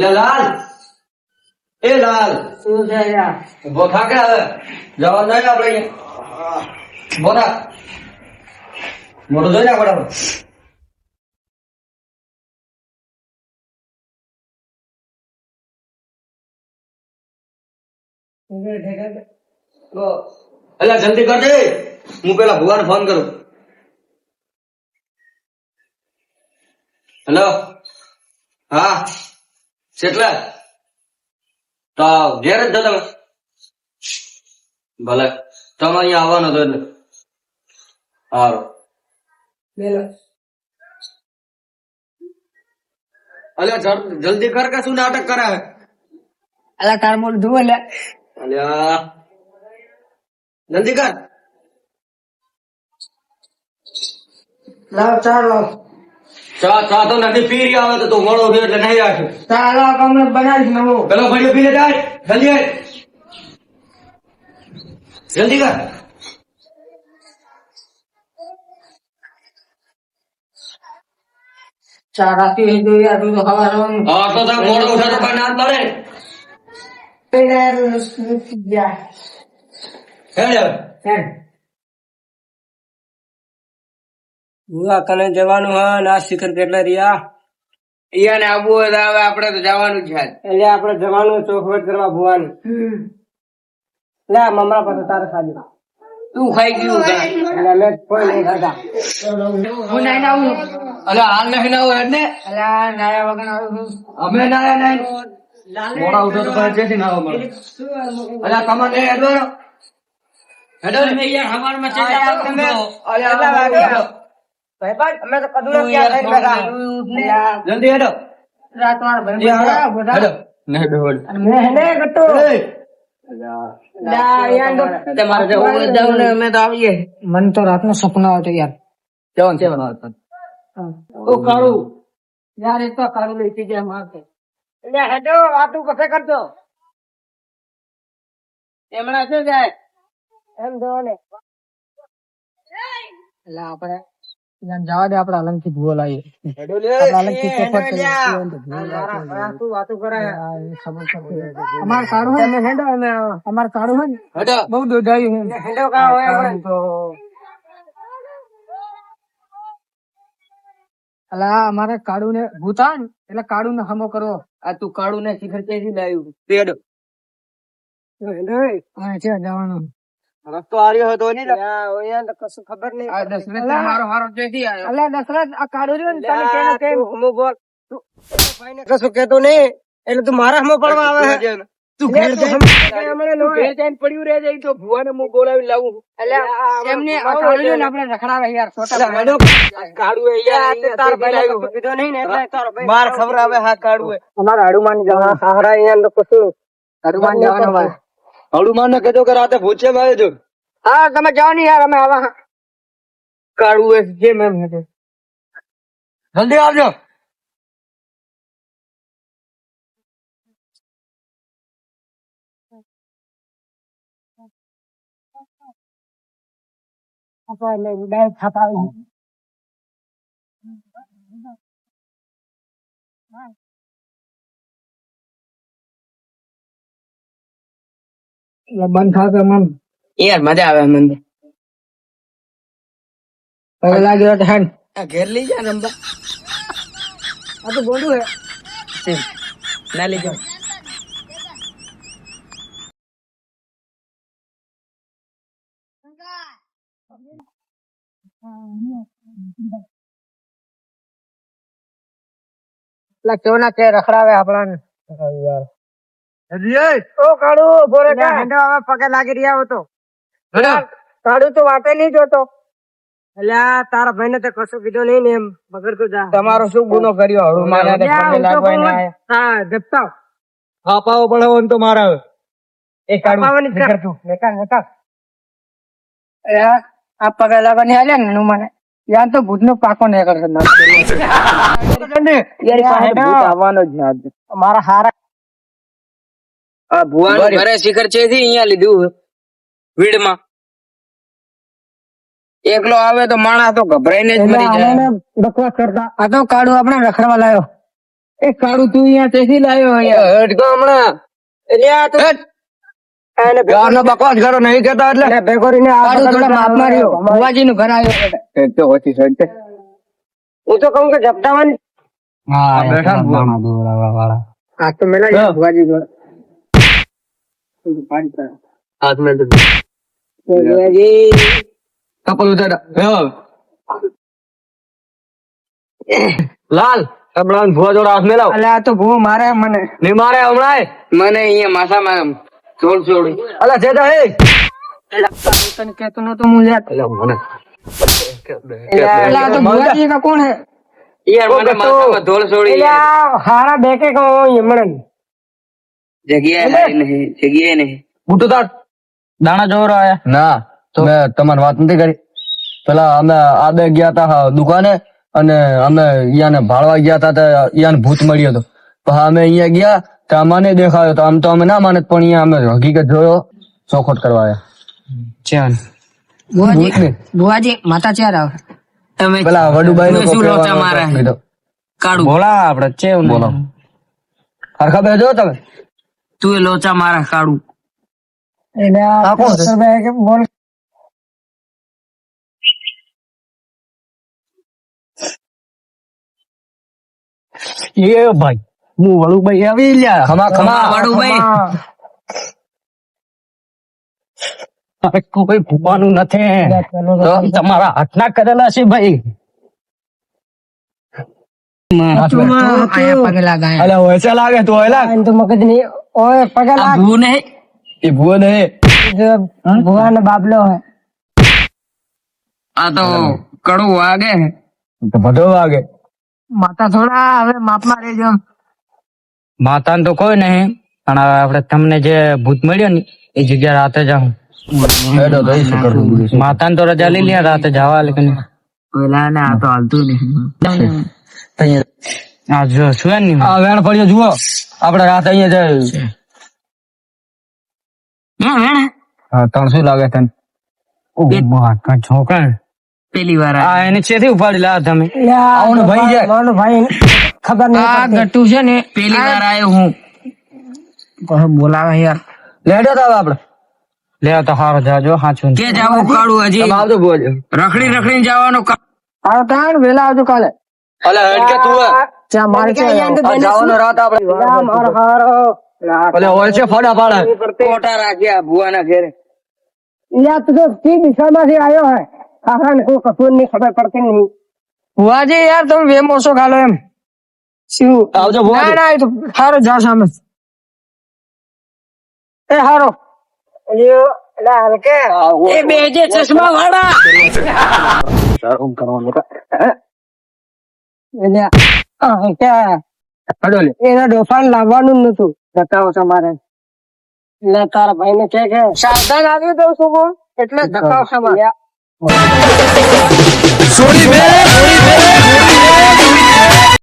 લે લાલ એ લાલ શું છે યાર? બોથા કે હવે જવા નહીં આપણે બોથા મોટું જોઈ નાખ બરાબર. એટલે જલ્દી કરજે, હું પેલા ભુવાને ફોન કરું. હેલો, હા કેટલા તો ઘેર જ છો તમે? ભલે તમે અહીંયા આવવાનો તો એટલે સારું. અલ્યા જલ્દી કર કે શું નાટક કરાવે? અલા તાર મોઢું જુઓ લે. અલ્યા જલ્દી કર. લાવ ચા લાવ. ચા તો નથી પી રહી, આવે તો તું મોડો થયો એટલે નહીં રાખ્યું. ચા લાવ કમને બનાવીશ નવો. પેલો ભાઈઓ પી લે જાય જલ્દી આય. જલ્દી કર. ચા રાખી હોય તો યાર તું તો હવાર હા તો તાર મોડો ઉઠા તો કઈ ના પડે. હેડ હવે. ભૂવા કને જવાનું હા ના શિખર કેટલા રહ્યા ઈયાને આવવું હોય તો હવે આપડે તો જવાનું છે. એટલે આપડે જવાનું ચોખવટ કરવા ભુવાની. લે મમરા પાસે તારે ખાલી તું ખાઈ ગયું કા? એટલે મેં કોઈ નહીં ખાતા. હું નાઈને આવું. અલ્યા હાલ નહીં ના હોય એટલે અલા નાયા વગર આવું. અમે ના નહીં મોડા ઉઠો તો કઈ જેથી ના મળે. અલ્યા તમારે નહીં હેડો હેડો ને યાર હવારમાં છે તમે. કેટલા વાગ્યા? ભાઈબંધ અમે તો કદુરા ક્યાં થઈને બેઠા. જલ્દી હેડો. રાત વાળા ભાઈબંધ હેડો નહીં બેહો. અને મેં હેને ગટ્ટો. તમારે જવું હોય તો જાઓ ને, અમે તો આવીએ. મન તો રાતનો સપનો આવતો યાર. જવાનું છે બનાવવાનું. ઓ કાળું યાર એક તો કાળું લઈ જાય મારતે. એટલે હેડો વાતું કસે કરજો. એમણા શું જાય? એમ જો ને. એટલે આપણે યાર જવા દે, આપણે અલંગથી ભૂવો લાવીએ. આપણે અલંગથી ચોખવટ કરીએ. વાતું કરાય. અમાર કાળું હોય ને હેડો, અને અમાર કાળું હોય ને હેડો બહુ દોડાયું છે. હેડો કા હોય આપણે તો અલા અમારે કાળું ને ભૂતા ને એટલે કાળું ને હમો કરવો. આ તું કાળું ને શિખર ક્યાંથી લાવ્યું? હેડો. હા છે જવાનું. રસ્તો આર્યો હતો નહીં તો કશું ખબર નહીં. આ દશરથ મારો હારો ક્યાંથી આવ્યો? અલા દશરથ આ કાળું રહ્યું ને તને કેને કેમ હમો બોલ. કશું કેતો નહીં એટલે તું મારા હમો પડવા આવે છે. તું ઘેર જઈને પડ્યું રહે જાય તો ભુવાને હું બોલાવી લાવું. એમને આ કાળું રહ્યું ને આપણે રખડાવે યાર છોટા કાળું એ યાર તાર ભાઈ કીધો નહીં ને એટલે તારો ભાઈ બાર ખબર આવે. હા કાળું એ અમારા હડુમાન જવા હારા અહીંયા તો કશું હડુમાન જવાનું ભાઈ. હનુમાન ને કહેજો કે રાતે ભૂચે મારે જો. હા તમે જાઓ ને યાર અમે આવા. કાળું એ જે મેમ હતું. જલ્દી આવજો. આપણે ડાયરેક્ટ ખાતા આવીએ. બંધ થશે મન યાર મજા આવે મને. પગે લાગ્યો તો હેડ. ઘેર લઈ જા રંબા. આ તો બોલું હે ના લઈ જાઓ. એટલે કેવો ના કે રખડાવે આપણાને યાર. ઓ કાળું બોરે કા હેડો હવે પગે લાગી રહ્યા હો તો. કાળું તો વાતે નહીં જોતો. એટલે તારા ભાઈ ને તો કશું કીધું નહીં ને એમ વગર તું જા. તમારો શું ગુનો કર્યો? હવે મારા હાથે પગે લાગવા ના આયા. હા જપતા ખાપાઓ પડે તો મારા એ કાળું પાવાની શિખર તું. આ પગે લાગવાની હાલે ને મને યાર તો ભૂત નો પાકો નહીં કરશે. યાર પાસે ભૂત આવવાનો જ ના. મારા હારા આ ભુવાનું ઘરે શિખર છે થી અહીંયા લીધું વીડમાં. એકલો આવે તો માણસ તો ગભરાઈને જ મરી જાય. બકવાસ કરતા આ તો કાળું આપણે રખડવા લાયો. એ કાળું તું અહીંયા તેથી લાવ્યો અહીંયા હેડકો હમણાં એટલે આ તો એને યારનો બકવાસ કરો નહીં કેતા એટલે ભેગો રહીને આ થોડા માપ માર્યો ભુવાજી નું ઘર આવ્યો એક તો ઓછી સાઈડ હું તો કહું કે જપટાવાની હા બેઠા ને ભુવા. આ તો મેલા હા. ભુવાજી ઘર હાથ મેં તો ભુવાજી કપલ ઉતાર્યા લાલ હમણાં ભુવા જોડે હાથ મેલાવ અલે આ તો ભૂ મારે મને નહીં મારે હમણાં મને અહીંયા માથામાં છોડ છોડી અલા જેતા હે તને કહેતો નતો હું યાર અલા મને અલે આ તો ભુવાજી કા કોણ હે યાર મને માથામાં ધોળ છોડી એટલે આ હારા બેકે કહો યમણન જગ્યાએ નહીં બુટુ તાર દાણા જોરો આયા ના તો મેં તમારી વાત નથી કરી પેલા અમે આદે ગયા તા દુકાને અને અમે ઈયાને ભાળવા ગયા તા ઈયાને ભૂત મળ્યો હતો પછી અમે અહીંયા ગયા તો અમને દેખાયો તો આમ તો અમે ના માને પણ અહીંયા અમે હકીકત જોયો ચોખોટ કરવા આવ્યા ભુવાજી માતા ચાર આવે તમે પેલા વડુભાઈ નો શું લોચા મારે કાઢું બોલા આપડે ચેવ બોલો હરખા બેજો તમે તું એ લોચા મારા કાઢું એટલે આ કોણ છે? સરભાઈ કે બોલ એ ભાઈ હું વડુભાઈ આવી લ્યા ખમા ખમા વડુભાઈ કોઈ ભૂવાનું નથી તો તમારા હાથના કરેલા છે ભાઈ આયા પગે લાગાય અલે ઓછા લાગે તો ઓય લાગ આ તો મગજ ની ઓય પગે લાગ ભૂ નહીં એ ભૂવો નહીં ભુવા ને બાબલો હે આ તો કડું વાગે તો બધો વાગે માતા થોડા હવે માપમાં રહેજો માતા તો કોઈ નહીં પણ હવે આપણે તમને જે ભૂત મળ્યો ને એ જગ્યા રાતે જાઉં માતા તો રજા લઈ લે રાતે જવા લેકન પેલા ને આ તો હાલતું નહીં આ જો શું નહીં આ વેણ પડ્યો જુઓ આપડે રાતે અહીંયા જાય હા 300 લાગે તને છોકરા પેલી વાર આ એને છેથી ઉપાડી લા તમે આવનો ભાઈ જાય મારો ભાઈ ખબર નહીં આ ગટ્ટુ છે ને પેલી વાર આવ્યો હું કહો બોલાવે યાર લેડો તો આપડે લે તો હારો જાજો હાચું કે જાવું કાળું હજી તમે આવજો બોલ રખડી રખડીને જવાનો આ તાણ વેલા આવજો કાલે અલે હેડ કે તું ચા મારે કે જવાનો રાત આપણે મારો હારો અલે હોય છે ફડા પાડા કોટા રાખ્યા ભુવાના ઘરે યા તું તો કઈ દિશામાંથી આવ્યો હે કાકા ને કોઈ કસૂર ની ખબર પડતી નહીં ભુવાજી યાર તમે વેમ ઓછો ખાલો એમ શું આવજો ના ભુવાજી ના એ તો હારો જાઓ સામે એ હારો એ બે જે ચશ્મા વાળા સારું કરવાનું એના ડોફાન લાવવાનું જ નતું બતાવો તમારે એટલે તારા ભાઈ ને કે સાવધાન આવી દઉં છું એટલે ધકાવ સમાર સોરી બે